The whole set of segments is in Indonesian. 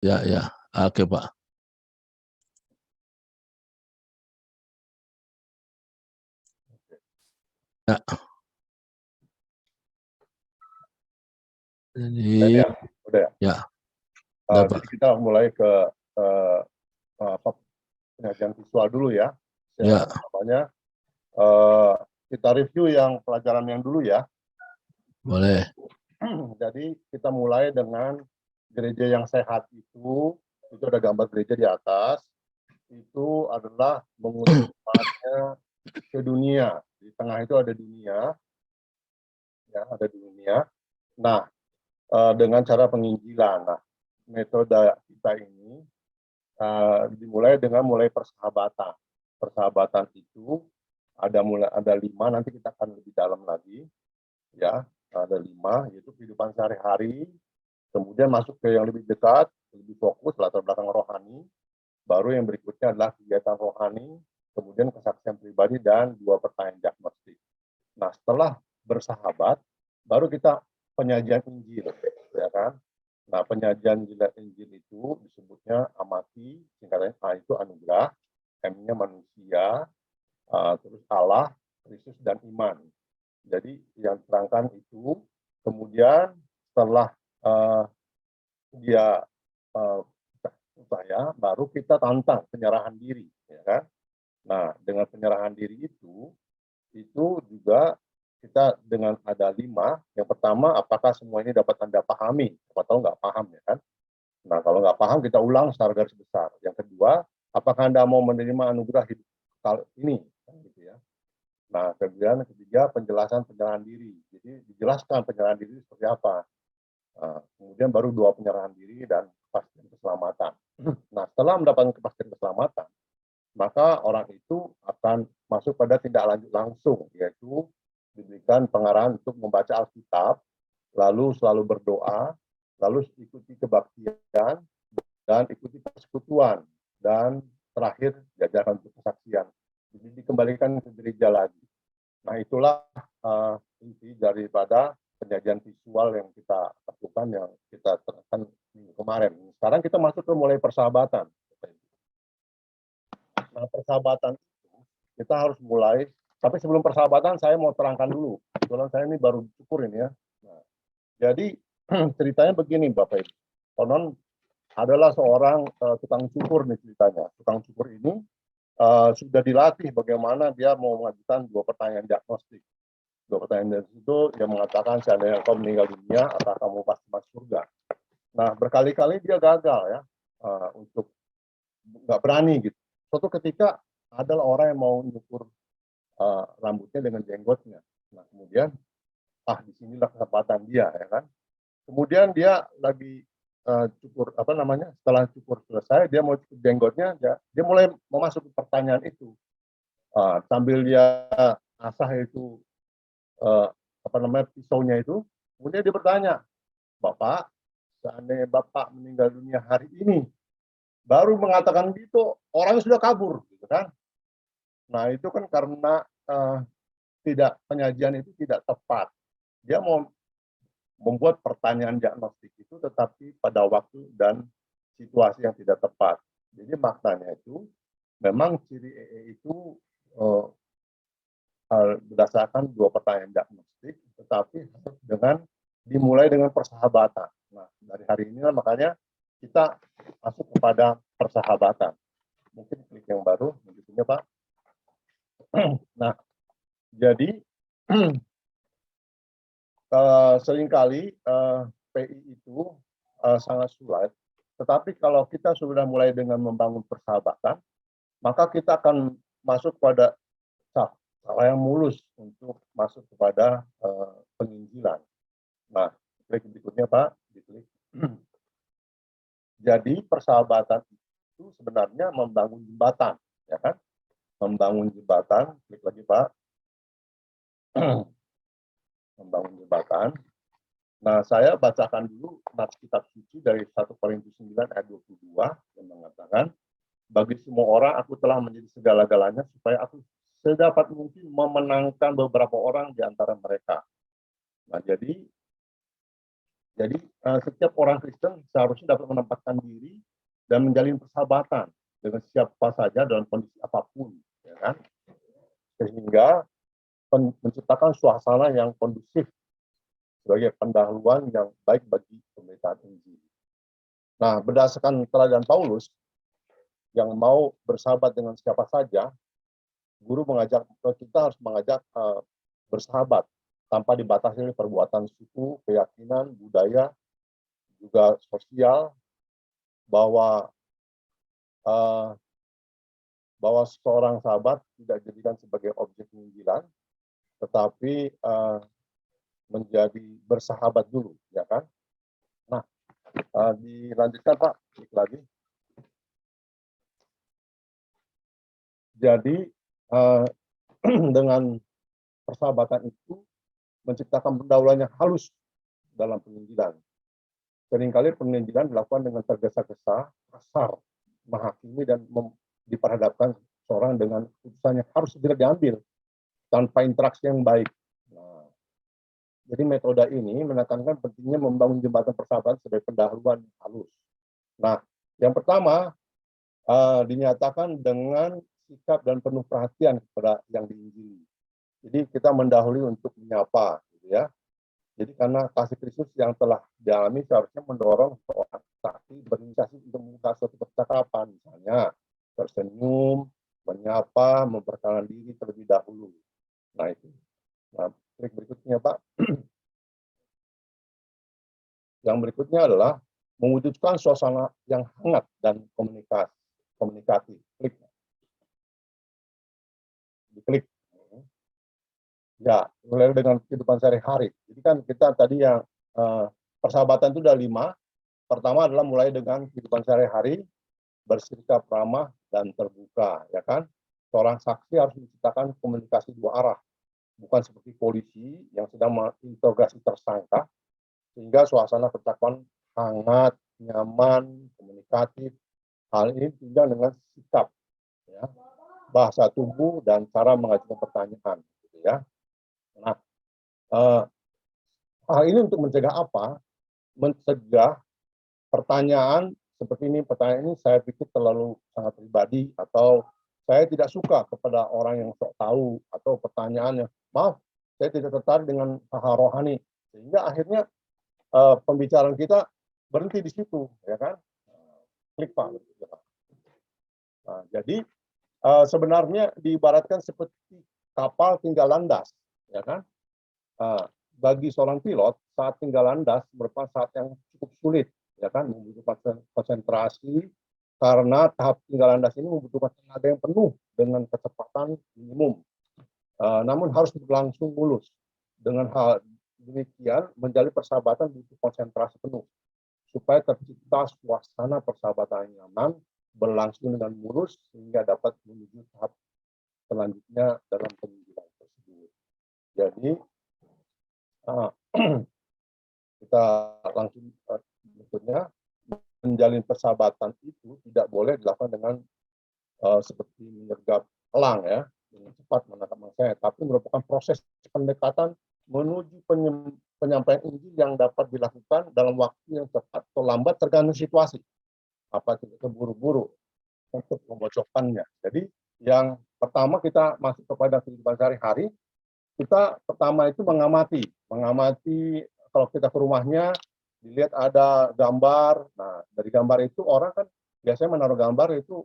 Ya, ya. Oke, Pak. Ya. Ini Jadi, ya, udah ya. ya, udah, Pak. Jadi kita mulai ke uh, penyajian visual dulu ya. Ya, Namanya uh, kita review yang pelajaran yang dulu ya. boleh. Jadi kita mulai dengan gereja yang sehat itu ada gambar gereja di atas. Itu adalah mengutus umatnya ke dunia. Di tengah itu ada dunia, ya ada dunia. Nah, dengan cara penginjilan. Nah, metode kita ini dimulai dengan mulai persahabatan. Persahabatan itu ada 5, nanti kita akan lebih dalam lagi, ya ada 5, yaitu kehidupan sehari-hari, kemudian masuk ke yang lebih dekat, lebih fokus latar belakang rohani, baru yang berikutnya adalah kegiatan rohani, kemudian kesaksian pribadi dan 2 pertanyaan diagnostik. Nah, setelah bersahabat, baru kita penyajian Injil, ya kan? Nah, penyajian Injil itu disebutnya amati, singkatnya A itu anugerah, M-nya manusia, terus Allah, Kristus, dan iman. Jadi yang diterangkan itu, kemudian setelah dia saya, baru kita tantang penyerahan diri, ya kan? Nah, dengan penyerahan diri itu juga kita dengan ada 5. Yang pertama, apakah semua ini dapat Anda pahami? Siapa tahu nggak paham, ya kan? Nah, kalau nggak paham, kita ulang secara garis besar. Yang kedua, apakah Anda mau menerima anugerah hidup kali ini? Gitu ya. Nah, kemudian ketiga, penjelasan penyerahan diri. Jadi, dijelaskan penyerahan diri seperti apa. Nah, kemudian baru 2 penyerahan diri dan kepastian keselamatan. Nah, setelah mendapatkan kepastian keselamatan, maka orang itu akan masuk pada tindak lanjut langsung, yaitu diberikan pengarahan untuk membaca Alkitab, lalu selalu berdoa, lalu ikuti kebaktian, dan ikuti persekutuan, dan terakhir diajarkan untuk kesaksian. Jadi dikembalikan ke gereja lagi. Nah, itulah inti daripada penyajian visual yang kita lakukan, yang kita terapkan minggu kemarin. Sekarang kita masuk ke mulai persahabatan. Nah, persahabatan itu kita harus mulai, tapi sebelum persahabatan saya mau terangkan dulu. Kebetulan saya ini baru cukur ini ya. Nah, jadi ceritanya begini Bapak Ibu. Konon adalah seorang tukang cukur nih ceritanya. Tukang cukur ini sudah dilatih bagaimana dia mau mengajukan 2 pertanyaan diagnostik. 2 pertanyaan itu dia mengatakan, seandainya kau meninggal dunia, apakah kamu pasti masuk surga? Nah, berkali-kali dia gagal ya, untuk nggak berani gitu. Suatu ketika adalah orang yang mau nyukur rambutnya dengan jenggotnya. Nah, kemudian disinilah kesempatan dia, ya kan. Kemudian dia lagi cukur setelah cukur selesai, dia mau cukur jenggotnya, dia mulai memasuki pertanyaan itu. Sambil dia asah itu pisaunya itu, kemudian dia bertanya, Bapak, seandainya Bapak meninggal dunia hari ini, baru mengatakan gitu, orangnya sudah kabur, gitu kan. Nah, itu kan karena penyajian itu tidak tepat. Dia mau membuat pertanyaan diagnostik itu tetapi pada waktu dan situasi yang tidak tepat. Jadi maknanya itu memang ciri EE itu berdasarkan 2 pertanyaan diagnostik, tetapi dimulai dengan persahabatan. Nah, dari hari ini makanya kita masuk kepada persahabatan. Mungkin klik yang baru, begitunya Pak. Nah, jadi seringkali PI itu sangat sulit, tetapi kalau kita sudah mulai dengan membangun persahabatan, maka kita akan masuk pada cara yang mulus untuk masuk kepada penginjilan. Nah, klik berikutnya Pak, diklik. Jadi persahabatan itu sebenarnya membangun jembatan, ya kan? Membangun jembatan, klik lagi Pak. Membangun jembatan. Nah, saya bacakan dulu nats kitab suci dari 1 Korintus 9 ayat 22 yang mengatakan, bagi semua orang aku telah menjadi segala-galanya supaya aku sedapat mungkin memenangkan beberapa orang di antara mereka. Nah, jadi Jadi setiap orang Kristen seharusnya dapat menempatkan diri dan menjalin persahabatan dengan siapa saja dalam kondisi apapun, ya kan? Sehingga menciptakan suasana yang kondusif sebagai pendahuluan yang baik bagi pemberitaan Injil. Nah, berdasarkan teladan Paulus yang mau bersahabat dengan siapa saja, guru mengajak kita harus mengajak bersahabat tanpa dibatasi oleh perbuatan suku, keyakinan, budaya, juga sosial, bahwa bahwa seorang sahabat tidak dijadikan sebagai objek penginjilan, tetapi menjadi bersahabat dulu, ya kan? Nah, dilanjutkan Pak, lagi. Jadi dengan persahabatan itu menciptakan pendahuluan yang halus dalam penginjilan. Seringkali penginjilan dilakukan dengan tergesa-gesa, kasar, menghakimi dan diperhadapkan seorang dengan keputusan yang harus segera diambil tanpa interaksi yang baik. Nah, jadi metode ini menekankan pentingnya membangun jembatan persahabatan sebagai pendahuluan yang halus. Nah, yang pertama dinyatakan dengan sikap dan penuh perhatian kepada yang diinjili. Jadi kita mendahului untuk menyapa, gitu ya. Jadi karena kasih Kristus yang telah dialami seharusnya mendorong seorang saksi berinisiatif untuk membuka suatu percakapan, misalnya tersenyum, menyapa, memperkenalkan diri terlebih dahulu. Nah itu. Nah, trik berikutnya Pak. Yang berikutnya adalah mewujudkan suasana yang hangat dan komunikatif. Diklik. Ya, mulai dengan kehidupan sehari-hari. Jadi kan kita tadi yang persahabatan itu ada 5. Pertama adalah mulai dengan kehidupan sehari-hari, bersikap ramah dan terbuka, ya kan? Seorang saksi harus menciptakan komunikasi 2 arah, bukan seperti polisi yang sedang menginterogasi tersangka, sehingga suasana percakapan hangat, nyaman, komunikatif. Hal ini ditunjang dengan sikap, ya, bahasa tubuh dan cara mengajukan pertanyaan, gitu ya. Nah, hal ini untuk mencegah apa? Mencegah pertanyaan seperti ini, pertanyaan ini saya pikir terlalu sangat pribadi, atau saya tidak suka kepada orang yang sok tahu, atau pertanyaannya, maaf, saya tidak tertarik dengan hal rohani, sehingga akhirnya pembicaraan kita berhenti di situ, ya kan? Klik Pak. Nah, jadi sebenarnya diibaratkan seperti kapal tinggal landas, ya kan? Bagi seorang pilot, saat tinggal landas merupakan saat yang cukup sulit, ya kan, membutuhkan konsentrasi karena tahap tinggal landas ini membutuhkan tenaga yang penuh dengan kecepatan minimum. Namun harus berlangsung mulus. Dengan hal demikian, menjalin persahabatan butuh konsentrasi penuh supaya tercipta suasana persahabatan yang nyaman, berlangsung dengan mulus sehingga dapat menuju tahap selanjutnya dalam penginjilan tersebut. Jadi kita langsung berikutnya, menjalin persahabatan itu tidak boleh dilakukan dengan seperti menyergap elang, ya, dengan cepat menangkap mangsanya, tapi merupakan proses pendekatan menuju penyampaian Injil yang dapat dilakukan dalam waktu yang cepat atau lambat tergantung situasi. Apa tidak terburu-buru untuk membocorkannya. Jadi yang pertama kita masuk kepada kehidupan sehari-hari, kita pertama itu mengamati kalau kita ke rumahnya, dilihat ada gambar. Nah, dari gambar itu orang kan biasanya menaruh gambar itu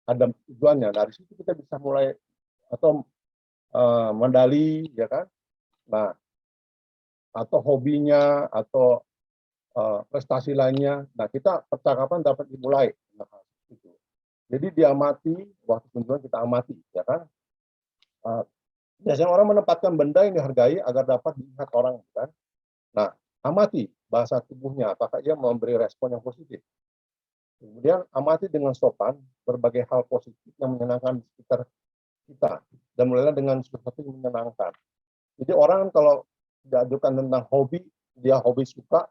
ada tujuannya. Dari situ kita bisa mulai atau mendali, ya kan? Nah, atau hobinya atau prestasi lainnya. Nah, kita percakapan dapat dimulai. Nah, itu. Jadi diamati, waktu kunjungan kita amati, ya kan? Biasanya orang menempatkan benda yang dihargai agar dapat dilihat orang, kan? Nah, amati bahasa tubuhnya, apakah ia memberi respon yang positif. Kemudian amati dengan sopan berbagai hal positif yang menyenangkan di sekitar kita, dan mulailah dengan sesuatu yang menyenangkan. Jadi orang kalau diajukan tentang hobi, dia hobi suka,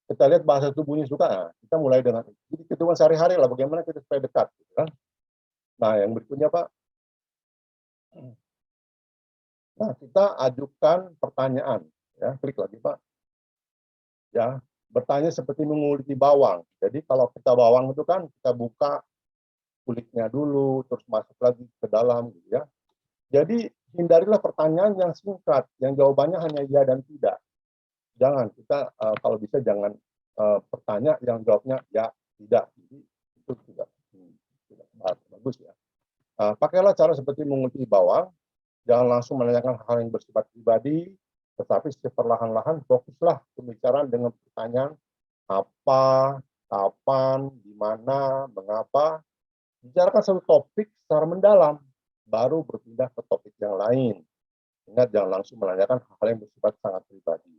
kita lihat bahasa tubuhnya suka, nah, kita mulai dengan itu. Jadi kehidupan sehari-hari lah, bagaimana kita supaya dekat, gitu kan? Nah, yang berikutnya Pak, nah kita ajukan pertanyaan, ya, klik lagi Pak. ya. Bertanya seperti menguliti bawang. Jadi kalau kita bawang itu kan kita buka kulitnya dulu, terus masuk lagi ke dalam, gitu ya. Jadi hindarilah pertanyaan yang singkat, yang jawabannya hanya ya dan tidak. Jangan kita kalau bisa jangan bertanya yang jawabnya ya tidak. Jadi itu tidak bagus ya. Pakailah cara seperti menguliti bawang, jangan langsung menanyakan hal yang bersifat pribadi, tetapi perlahan-lahan fokuslah pembicaraan dengan pertanyaan apa, kapan, di mana, mengapa. Bicarakan satu topik secara mendalam, baru berpindah ke topik yang lain. Ingat, jangan langsung menanyakan hal yang bersifat sangat pribadi.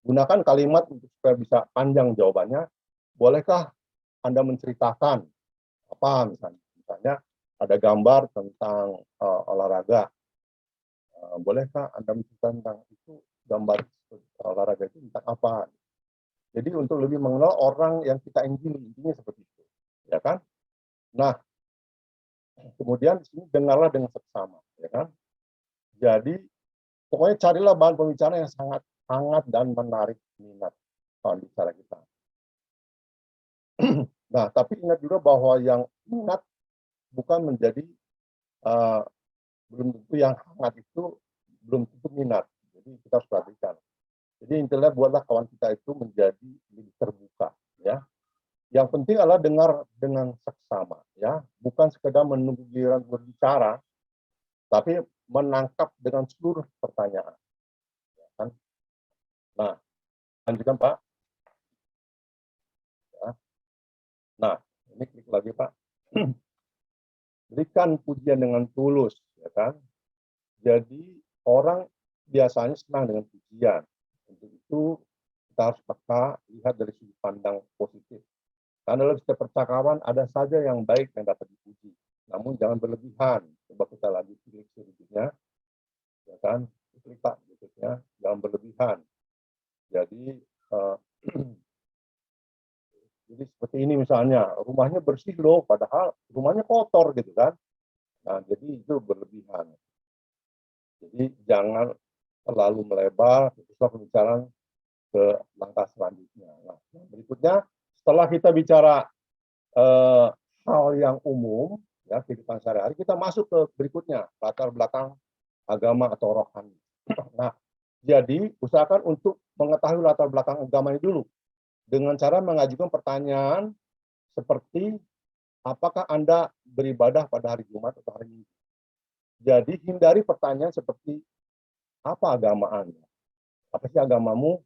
Gunakan kalimat untuk supaya bisa panjang jawabannya. Bolehkah Anda menceritakan apa misalnya? Misalnya ada gambar tentang olahraga. Bolehkah Anda menceritakan tentang itu, gambar olahraga itu tentang apa? Jadi untuk lebih mengenal orang yang kita injili, intinya seperti itu, ya kan? Nah, kemudian di sini dengarlah dengan seksama, ya kan? Jadi pokoknya carilah bahan pembicaraan yang sangat hangat dan menarik minat kawan bicara kita. Nah, tapi ingat juga bahwa yang minat bukan menjadi belum tentu yang hangat itu belum tentu minat. Jadi kita harus perhatikan. Jadi intinya buatlah kawan kita itu menjadi lebih terbuka, ya. Yang penting adalah dengar dengan seksama, ya, bukan sekedar menunggu giliran berbicara, tapi menangkap dengan seluruh pertanyaan. Ya kan? Nah, lanjutkan Pak. Ya. Nah, ini klik lagi Pak. Berikan pujian dengan tulus, ya kan? Jadi orang biasanya senang dengan pujian. Untuk itu kita harus peka lihat dari sudut pandang positif. Karena dalam setiap percakapan ada saja yang baik yang dapat dipuji. Namun jangan berlebihan. Coba kita lagi klik selanjutnya, ya kan? Klik Pak, berikutnya jangan berlebihan. Jadi jadi seperti ini misalnya, rumahnya bersih loh, padahal rumahnya kotor gitu kan. Nah, jadi itu berlebihan. Jadi jangan terlalu melebar, teruslah pembicaraan ke langkah selanjutnya. Nah, berikutnya setelah kita bicara hal yang umum, ya kehidupan sehari-hari, kita masuk ke berikutnya, latar belakang agama atau rohani. Nah, jadi usahakan untuk mengetahui latar belakang agama ini dulu dengan cara mengajukan pertanyaan seperti apakah Anda beribadah pada hari Jumat atau hari Minggu. Jadi hindari pertanyaan seperti apa agama Anda, apa sih agamamu.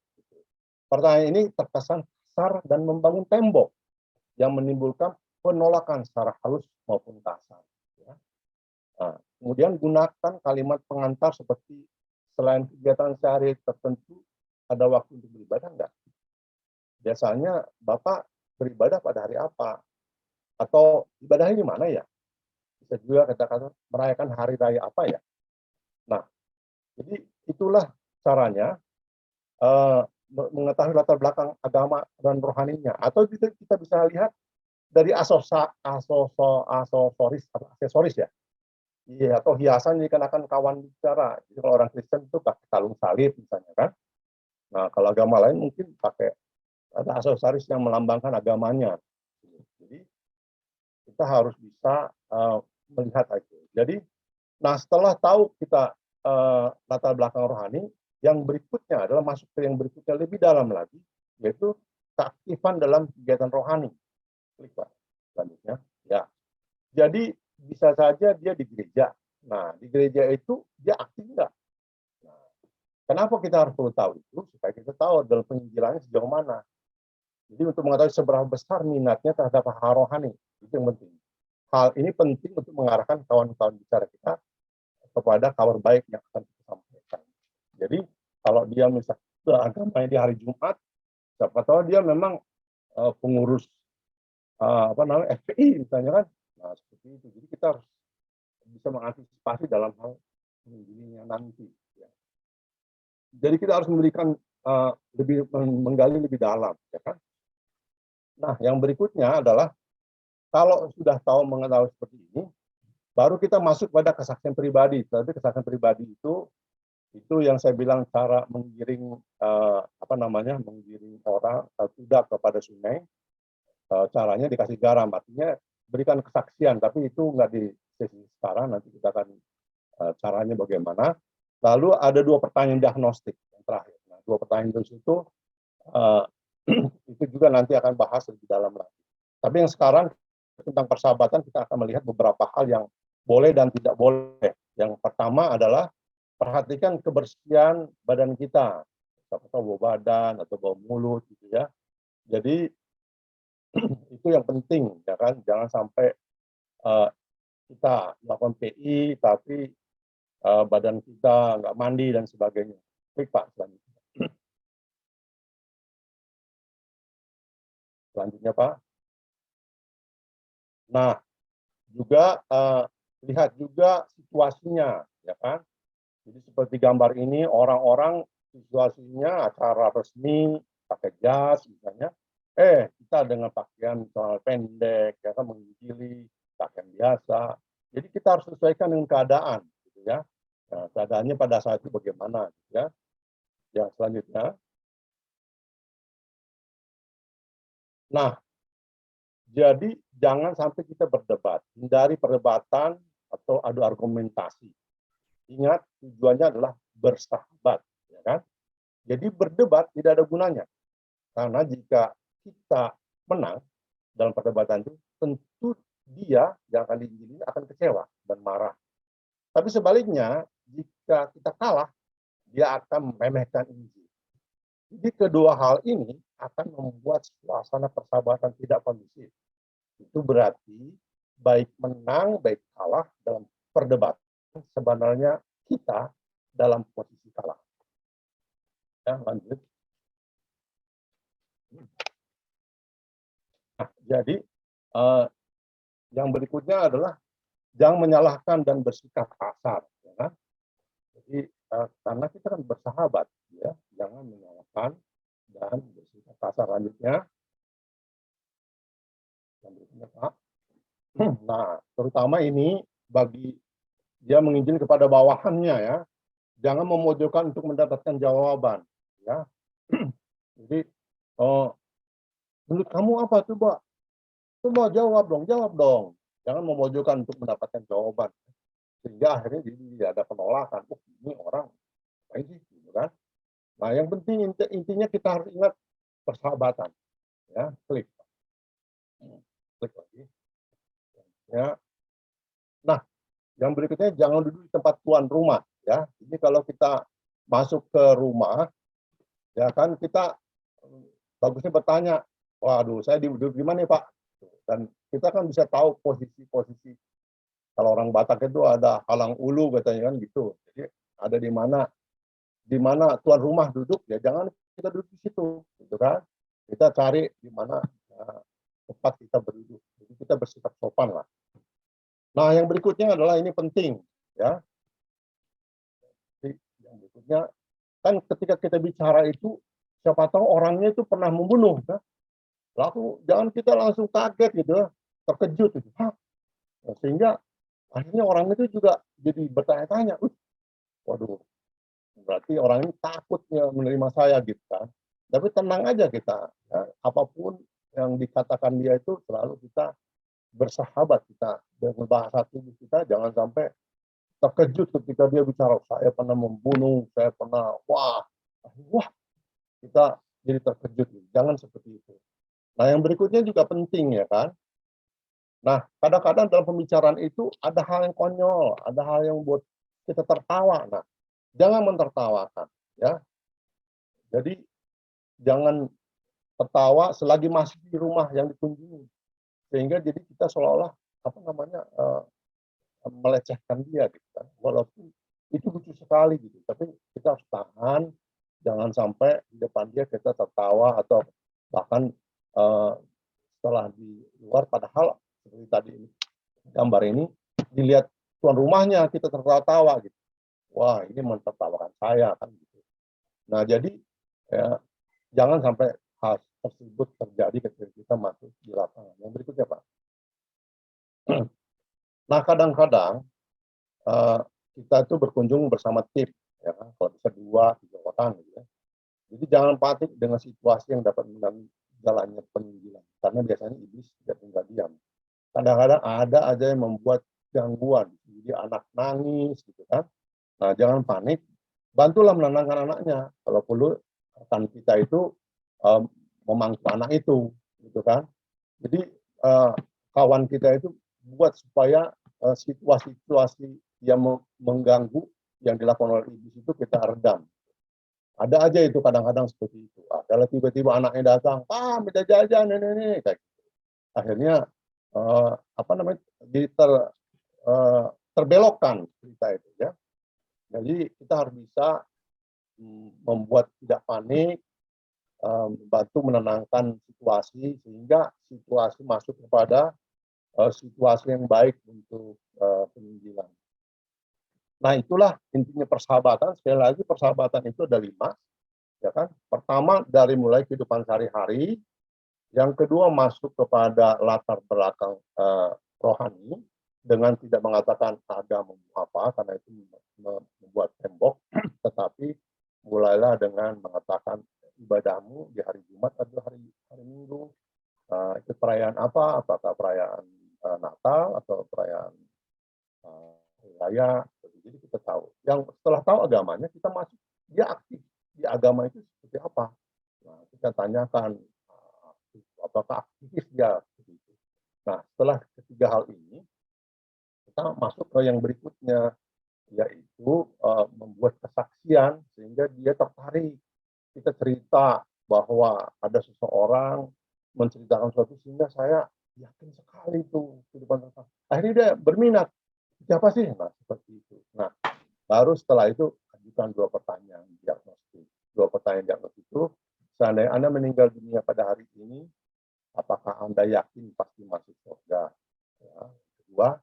Pertanyaan ini terkesan kasar dan membangun tembok yang menimbulkan penolakan secara halus maupun kasar. Ya. Nah, kemudian gunakan kalimat pengantar seperti selain kegiatan sehari tertentu, ada waktu untuk beribadah enggak? Biasanya Bapak beribadah pada hari apa? Atau ibadahnya di mana ya? Bisa juga kata-kata merayakan hari raya apa ya? Nah, jadi itulah caranya mengetahui latar belakang agama dan rohaninya. Atau kita bisa lihat dari aksesoris ya. Iya, atau hiasan yang dikenakan kawan bicara. Jadi kalau orang Kristen itu pakai kalung salib misalnya kan. Nah, kalau agama lain mungkin pakai ada aksesoris yang melambangkan agamanya. Jadi kita harus bisa melihat itu. Jadi, nah setelah tahu kita latar belakang rohani, yang berikutnya adalah masuk ke yang berikutnya lebih dalam lagi, yaitu keaktifan dalam kegiatan rohani. Klik Pak, selanjutnya. Ya, jadi bisa saja dia di gereja. Nah, di gereja itu dia aktif enggak? Nah, kenapa kita harus perlu tahu itu? Supaya kita tahu dalam penginjilannya sejauh mana. Jadi untuk mengetahui seberapa besar minatnya terhadap hal rohani, itu yang penting. Hal ini penting untuk mengarahkan kawan-kawan bicara kita kepada kabar baik yang akan kita sampaikan. Jadi kalau dia misalnya agamanya di hari Jumat, siapa tahu dia memang pengurus FPI misalnya kan. Nah, seperti itu. Jadi kita harus bisa mengantisipasi dalam hal penginjilannya nanti. Ya. Jadi kita harus memberikan menggali lebih dalam, ya kan? Nah, yang berikutnya adalah kalau sudah tahu mengetahui seperti ini, baru kita masuk pada kesaksian pribadi. Tapi kesaksian pribadi itu Itu yang saya bilang cara menggiring menggiring orang tidak kepada sungai. Caranya dikasih garam, artinya berikan kesaksian, tapi itu nggak di sesi sekarang, nanti kita akan caranya bagaimana. Lalu ada 2 pertanyaan diagnostik yang terakhir. Nah, 2 pertanyaan itu uh, itu juga nanti akan bahas lebih dalam lagi. Tapi yang sekarang tentang persahabatan kita akan melihat beberapa hal yang boleh dan tidak boleh. Yang pertama adalah perhatikan kebersihan badan kita, apakah bau badan atau bau mulut gitu ya. Jadi itu yang penting ya kan, jangan sampai uh, kita melakukan PI tapi badan kita nggak mandi dan sebagainya. Baik Pak, selanjutnya Pak. Nah, juga lihat juga situasinya ya kan. Jadi seperti gambar ini, orang-orang situasinya acara resmi pakai jas misalnya, kita dengan pakaian celana pendek ya kan, menggili pakaian biasa. Jadi kita harus sesuaikan dengan keadaan gitu ya. Nah, keadaannya pada saat itu bagaimana gitu ya. Yang selanjutnya. Nah, jadi jangan sampai kita berdebat, hindari perdebatan atau adu argumentasi. Ingat tujuannya adalah bersahabat, ya kan? Jadi berdebat tidak ada gunanya, karena jika kita menang dalam perdebatan itu, tentu dia yang akan diinjili akan kecewa dan marah. Tapi sebaliknya, jika kita kalah, dia akan meremehkan Injil. Jadi kedua hal ini akan membuat suasana persahabatan tidak kondusif. Itu berarti baik menang, baik kalah dalam perdebatan, sebenarnya kita dalam posisi kalah. Ya, lanjut. Nah, jadi yang berikutnya adalah jangan menyalahkan dan bersikap kasar. Ya. Jadi karena kita kan bersahabat, ya, jangan menyalahkan dan bersikap kasar. Lanjutnya, yang berikutnya Pak. Nah, terutama ini bagi dia menginjil kepada bawahannya ya, jangan memojokkan untuk mendapatkan jawaban. Ya, jadi menurut kamu apa tuh, Mbak? Coba jawab dong. Jangan memojokkan untuk mendapatkan jawaban. Sehingga akhirnya jadi ada penolakan. Oh, ini orang apa sih, gitu kan? Nah, yang penting intinya kita harus ingat persahabatan. Ya, klik lagi. Ya. Nah, yang berikutnya jangan duduk di tempat tuan rumah. Ya, ini kalau kita masuk ke rumah, ya kan kita bagusnya bertanya, waduh, saya duduk di mana nih Pak? Dan kita kan bisa tahu posisi-posisi. Kalau orang Batak itu ada halang ulu katanya kan gitu. Jadi ada di mana tuan rumah duduk, ya jangan kita duduk di situ, gitu kan? Kita cari di mana tempat kita berduduk. Jadi kita bersikap sopan lah. Nah, yang berikutnya adalah ini penting, ya. Jadi, yang berikutnya kan ketika kita bicara itu, siapa tahu orangnya itu pernah membunuh, ya. Lalu jangan kita langsung kaget gitu, terkejut gitu. Hah? Sehingga akhirnya orang itu juga jadi bertanya-tanya, waduh, berarti orang ini takutnya menerima saya gitu kan. Tapi tenang aja kita, ya, apapun yang dikatakan dia itu selalu kita bersahabat, kita dengan bahasa tubuh kita jangan sampai terkejut ketika dia bicara saya pernah membunuh, saya pernah wah kita jadi terkejut, jangan seperti itu. Nah, yang berikutnya juga penting ya kan. Nah, kadang-kadang dalam pembicaraan itu ada hal yang konyol, ada hal yang buat kita tertawa. Nah, jangan mentertawakan, ya. Jadi jangan tertawa selagi masih di rumah yang dikunjungi, sehingga jadi kita seolah-olah melecehkan dia, gitu kan. Walaupun itu lucu sekali gitu, tapi kita harus tahan, jangan sampai di depan dia kita tertawa atau bahkan setelah di luar, padahal seperti tadi gambar ini dilihat tuan rumahnya kita tertawa gitu, wah ini mentertawakan saya kan gitu. Nah, jadi ya, jangan sampai hal tersebut terjadi ketika kita masuk di lapangan. Yang berikutnya Pak. Nah, kadang-kadang kita itu berkunjung bersama tim, ya kan? Kalau bisa 2, 3 orang gitu ya. Jadi jangan panik dengan situasi yang dapat mengganggu jalannya penginjilan, karena biasanya iblis tidak tinggal diam. Kadang-kadang ada aja yang membuat gangguan, jadi anak nangis gitu kan. Nah, jangan panik, bantulah menenangkan anaknya. Kalau perlu rekan kita itu memangku anak itu, gitu kan. Jadi kawan kita itu buat supaya situasi-situasi yang mengganggu yang dilakukan oleh iblis itu kita redam. Ada aja itu kadang-kadang seperti itu. Kalau tiba-tiba anaknya datang, "Pak, minta jajan ini," kayak gitu. Akhirnya apa namanya? Jadi terbelokkan cerita itu ya. Jadi kita harus bisa membuat tidak panik, membantu menenangkan situasi sehingga situasi masuk kepada situasi yang baik untuk penginjilan. Nah, itulah intinya persahabatan. Sekali lagi persahabatan itu ada 5, ya kan? Pertama dari mulai kehidupan sehari-hari, yang kedua masuk kepada latar belakang rohani dengan tidak mengatakan agama apa karena itu membuat tembok, tetapi mulailah dengan mengatakan ibadahmu di hari Jumat atau hari Minggu. Itu perayaan apa? Apakah perayaan Natal atau perayaan hari raya? Jadi kita tahu. Yang setelah tahu agamanya, kita masuk, dia aktif di agama itu seperti apa? Nah, kita tanyakan apakah aktivis dia begitu. Nah, setelah ketiga hal ini, kita masuk ke yang berikutnya, yaitu membuat kesaksian sehingga dia tertarik. Kita cerita bahwa ada seseorang menceritakan sesuatu sehingga saya yakin sekali itu kehidupan tentang. Akhirnya dia berminat. Siapa sih? Nah, seperti itu. Nah, baru setelah itu ajukan 2 pertanyaan diagnostik. 2 pertanyaan diagnostik itu, seandainya Anda meninggal dunia pada hari ini, apakah Anda yakin pasti masuk surga? Ya. Kedua,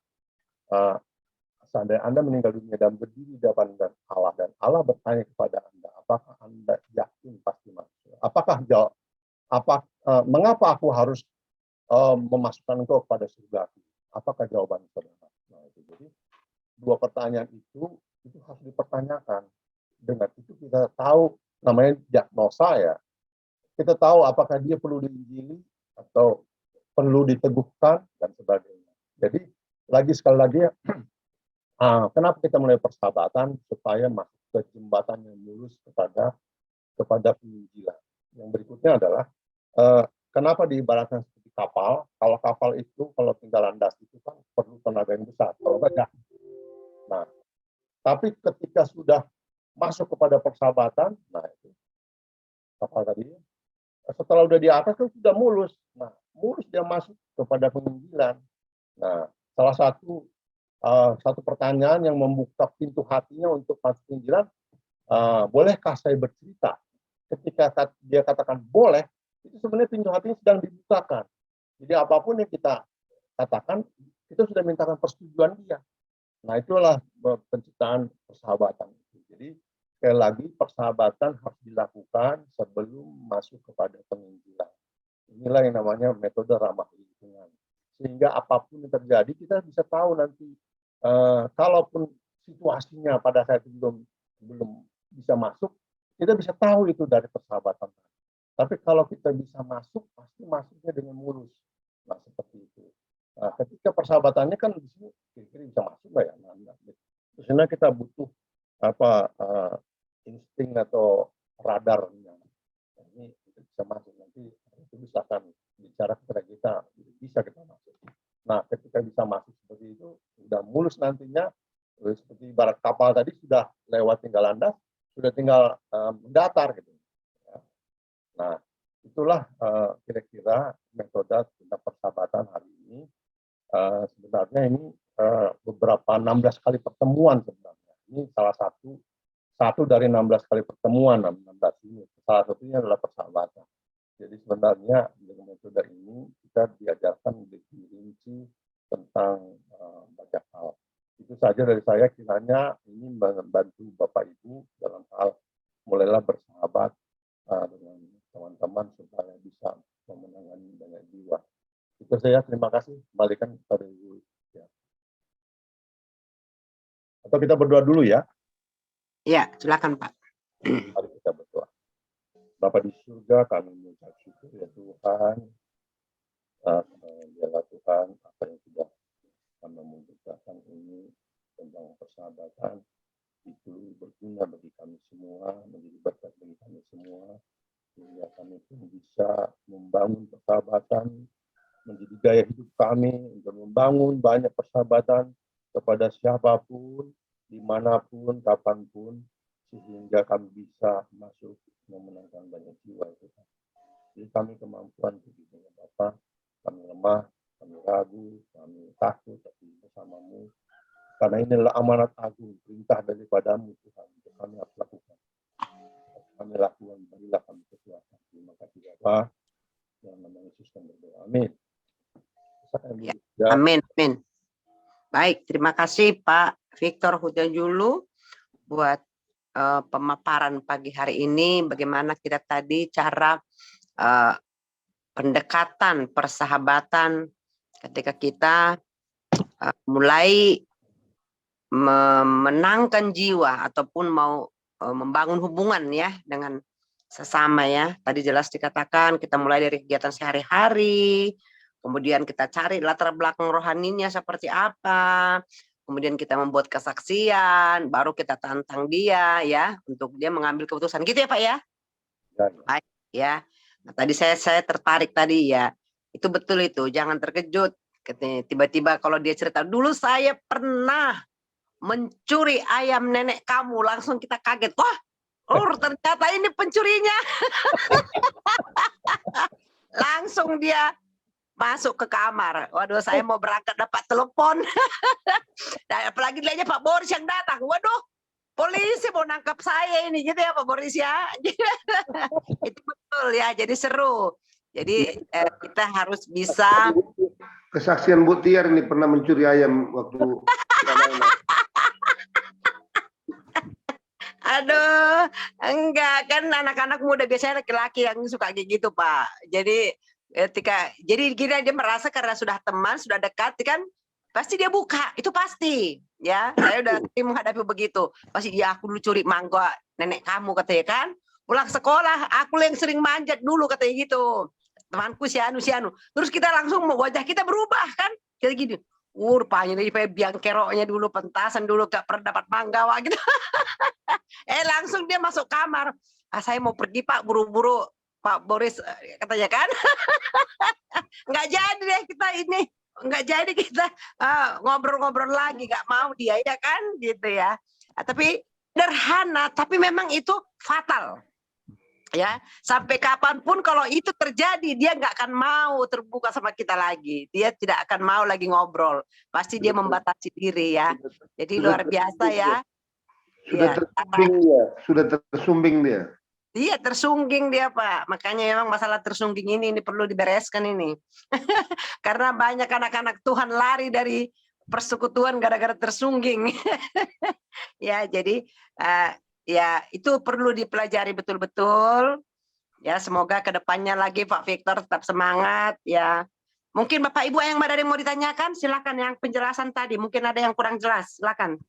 seandainya Anda meninggal dunia dan berdiri di depan Allah dan Allah bertanya kepada Anda, apakah Anda yakin pasti masuk surga? Mengapa aku harus memasukkan engkau kepada surga? Apakah jawaban saudara? Nah, itu. Jadi 2 pertanyaan itu harus dipertanyakan. Dengan itu kita tahu, namanya diagnosa ya. Kita tahu apakah dia perlu diinjili atau perlu diteguhkan dan sebagainya. Jadi sekali lagi ya, kenapa kita mulai persahabatan supaya masuk ke jembatan yang mulus kepada penginjilan. Yang berikutnya adalah kenapa diibaratkan seperti kapal? Kalau kapal itu kalau tinggal landas itu kan perlu tenaga yang besar. Kalau enggak, nah, tapi ketika sudah masuk kepada persahabatan, nah itu kapal tadi, setelah udah di atas kan sudah mulus. Nah, mulus dia masuk kepada penginjilan. Nah, salah satu pertanyaan yang membuka pintu hatinya untuk masuk penginjilan, bolehkah saya bercerita? Ketika dia katakan boleh, itu sebenarnya pintu hatinya sedang dibukakan. Jadi apapun yang kita katakan, kita sudah mintakan persetujuan dia. Nah, itulah penciptaan persahabatan. Jadi sekali lagi persahabatan harus dilakukan sebelum masuk kepada penginjilan. Inilah yang namanya metode ramah lingkungan. Sehingga apapun yang terjadi kita bisa tahu nanti kalaupun situasinya pada saat itu belum bisa masuk, kita bisa tahu itu dari persahabatan. Tapi kalau kita bisa masuk, pasti masuknya dengan mulus. Nah, seperti itu. Nah, ketika persahabatannya kan di sini kira-kira bisa masuk nggak ya? Nah, sebenarnya kita butuh insting atau radarnya. Nah, ini bisa masuk nanti itu bisa akan bicara kepada kita bisa kita masuk. Nah, ketika bisa masuk seperti itu sudah mulus nantinya seperti ibarat kapal tadi sudah lewat tinggal landas, sudah tinggal mendatar gitu. Nah, itulah kira-kira metode tentang persahabatan hari ini. Sebenarnya ini beberapa 16 kali pertemuan sebenarnya. Ini salah satu dari 16 kali pertemuan 16 ini. Salah satunya adalah persahabatan. Jadi sebenarnya dengan metode ini kita diajarkan lebih rinci tentang banyak hal. Itu saja dari saya, kiranya ini membantu Bapak Ibu dalam hal mulailah bersahabat dengan teman-teman supaya bisa memenangani banyak jiwa. Itu saya, terima kasih. Kembalikan kepada Ibu. Ya. Atau kita berdoa dulu ya. Ya, silakan Pak. Mari kita berdoa. Bapa di surga, kami mengucap syukur ya Tuhan. Biarlah Tuhan apa yang sudah kami memberitakan ini tentang persahabatan itu berguna bagi kami semua, menjadi berkat bagi kami semua, sehingga kami pun bisa membangun persahabatan menjadi gaya hidup kami untuk membangun banyak persahabatan kepada siapapun, dimanapun, kapanpun, sehingga kami bisa masuk memenangkan banyak jiwa itu. Jadi kami kemampuan begitu ya Bapak, kami lemah, kami ragu, kami takut, tapi bersamamu. Karena ini adalah amanat agung, perintah daripadamu Tuhan, untuk kami harus lakukan. Kami lakukan, berilah kami kekuatan. Terima kasih Bapak, yang namanya Yesus kami berdoa. Amin. Ya, amin, amin. Baik, terima kasih Pak Victor Hujanjulu buat pemaparan pagi hari ini. Bagaimana kita tadi cara pendekatan persahabatan ketika kita mulai memenangkan jiwa ataupun mau membangun hubungan ya dengan sesama ya. Tadi jelas dikatakan kita mulai dari kegiatan sehari-hari, kemudian kita cari latar belakang rohaninya seperti apa, kemudian kita membuat kesaksian, baru kita tantang dia ya untuk dia mengambil keputusan. Gitu ya Pak ya? Baik ya. Nah, tadi saya tertarik tadi ya. Itu betul itu, jangan terkejut. Tiba-tiba kalau dia cerita, dulu saya pernah mencuri ayam nenek kamu, langsung kita kaget. Wah, ternyata ini pencurinya. Langsung dia masuk ke kamar. Waduh, saya mau berangkat dapat telepon. Dan apalagi dia Pak Boris yang datang. Waduh, polisi mau nangkap saya ini gitu ya Pak Boris ya. Itu betul ya, jadi seru. Jadi kita harus bisa. Kesaksian Bu Tiar ini pernah mencuri ayam waktu Aduh, enggak kan anak-anak muda biasanya laki-laki yang suka kayak gitu Pak. Jadi jadi dia merasa karena sudah teman, sudah dekat kan, pasti dia buka, itu pasti. Ya, saya udah menghadapi begitu. Pasti dia aku dulu curi mangga nenek kamu katanya kan. Pulang sekolah, aku yang sering manjat dulu katanya gitu. Temanku si anu. Terus kita langsung wajah kita berubah kan, kayak gini. Rupanya nih biang keroknya dulu pentasan dulu gak pernah dapat mangga wah gitu. Langsung dia masuk kamar. Saya mau pergi Pak, buru-buru Pak Boris katanya kan. Nggak jadi deh kita ini, nggak jadi kita ngobrol-ngobrol lagi, nggak mau dia ya kan gitu ya. Tapi sederhana, tapi memang itu fatal. Ya, sampai kapanpun kalau itu terjadi dia nggak akan mau terbuka sama kita lagi, dia tidak akan mau lagi ngobrol, pasti dia membatasi diri ya. Jadi luar biasa ya. Sudah tersumbing dia. Iya, tersungging dia Pak, makanya memang masalah tersungging ini perlu dibereskan ini. Karena banyak anak-anak Tuhan lari dari persekutuan gara-gara tersungging. Ya, jadi ya itu perlu dipelajari betul-betul. Ya, semoga kedepannya lagi Pak Victor tetap semangat ya. Mungkin Bapak Ibu yang ada yang mau ditanyakan, silakan yang penjelasan tadi. Mungkin ada yang kurang jelas, silakan.